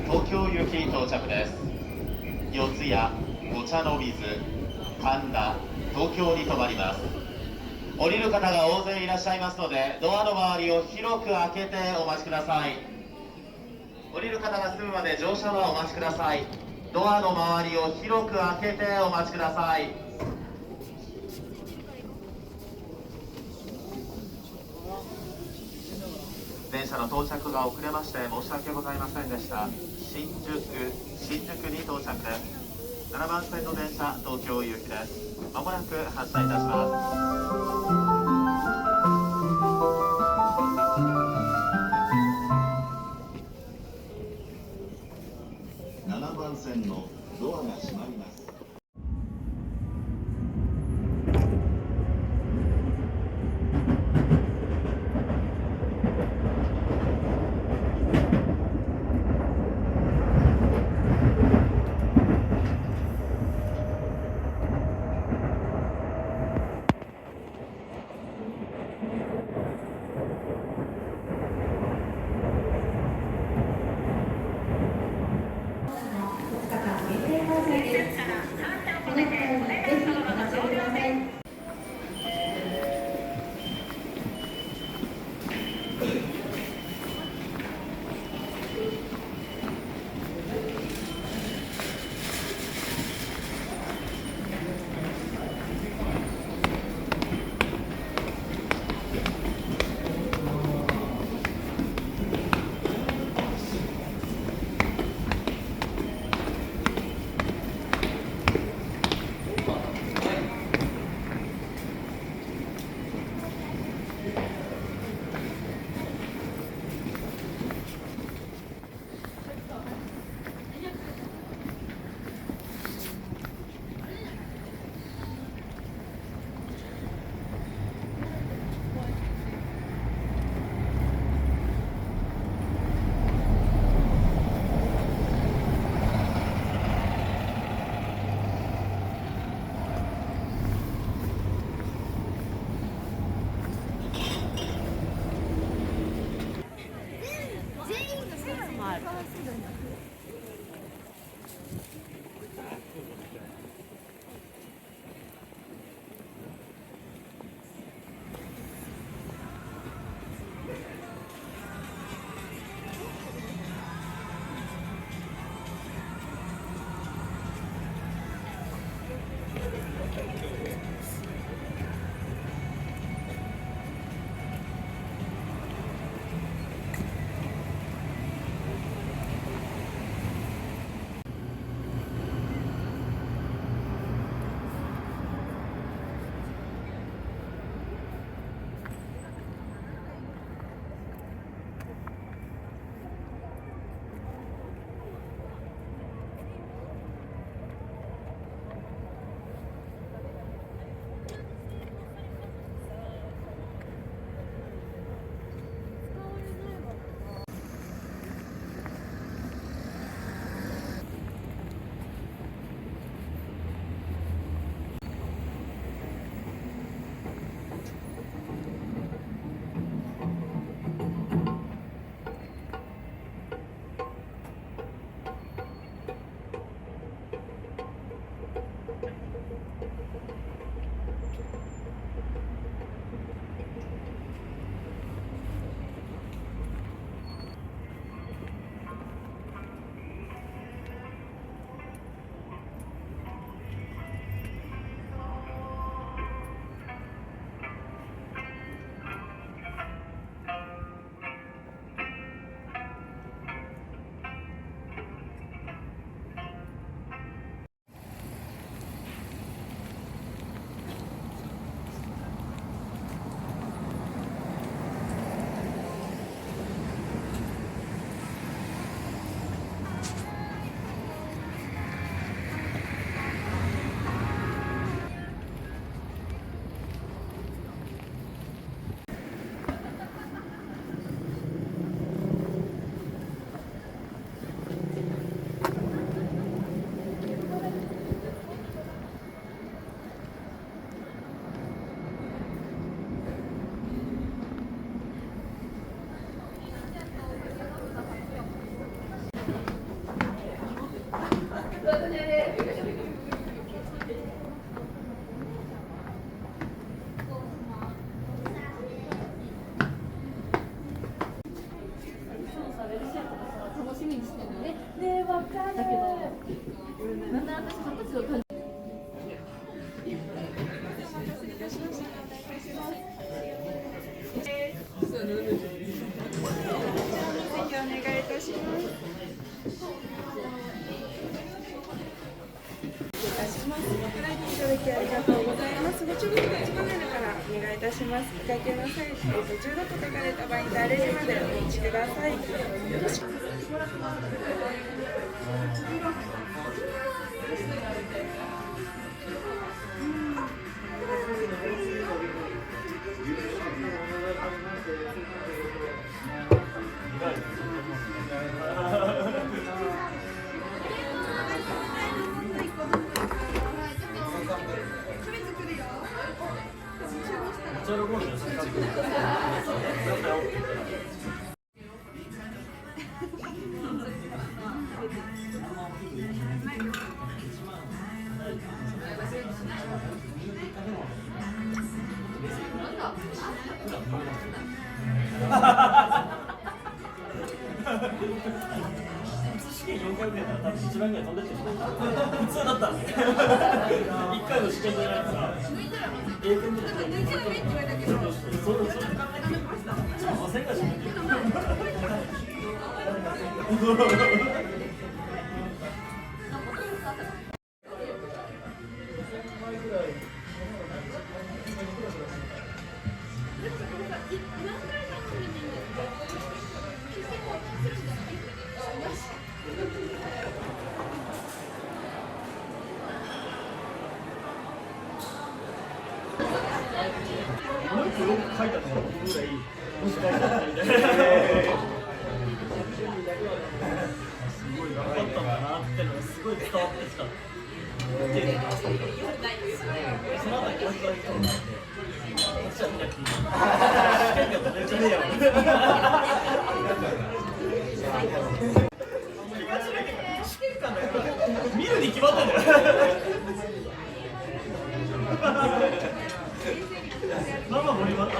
東京行き到着です。四谷、御茶ノ水、神田、東京に停まります。降りる方が大勢いらっしゃいますので、ドアの周りを広く開けてお待ちください。降りる方が済むまで乗車はお待ちください。ドアの周りを広く開けてお待ちください。電車の到着が遅れまして申し訳ございませんでした。新宿に到着です。7番線の電車、東京行きです。まもなく発車いたします。7番線のドアが閉まります。だけど、なんで私二十歳の誕生日。お願いいたします。ご来店いただきありがとうございます。ご注文の1パネルからお願いいたします。お会計の際、途中だと書かれたバインダーレジまでお持ちください。よろしく。試験4回目やったら多分一番ぐらい飛んでってる普通だったんですよ1回の試験じゃないから英検とか抜いてないって言われたけどそう5000円がしない書いたのが僕ぐらいもし書いてあったみたいなすごい頑張ったんだなってのがすごい伝わってきたっていうのがその後にこういう人がいたのがあって私は見なくていい試験がめっちゃねえやろ試験官だよ見るに決まってんだよママ盛り上がった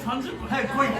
30分早く来いって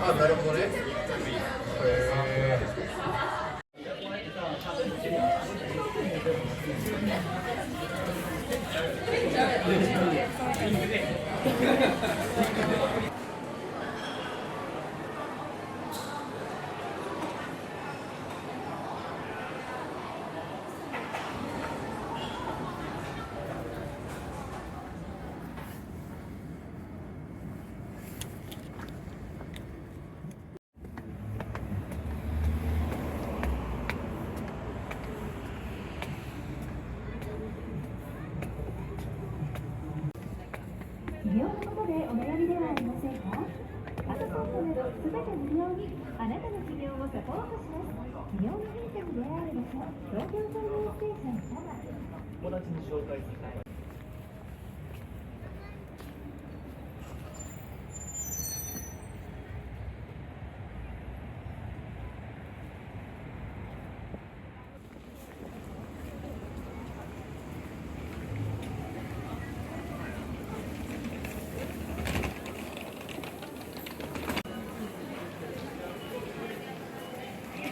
あ、なるほどね。無料のことでお悩みではありませんか？アドソンなどすべて無料にあなたの事業をサポートします。無料の変化に出会える場所、東京総合ステーション多摩。友達に紹介する。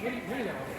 無理だよ。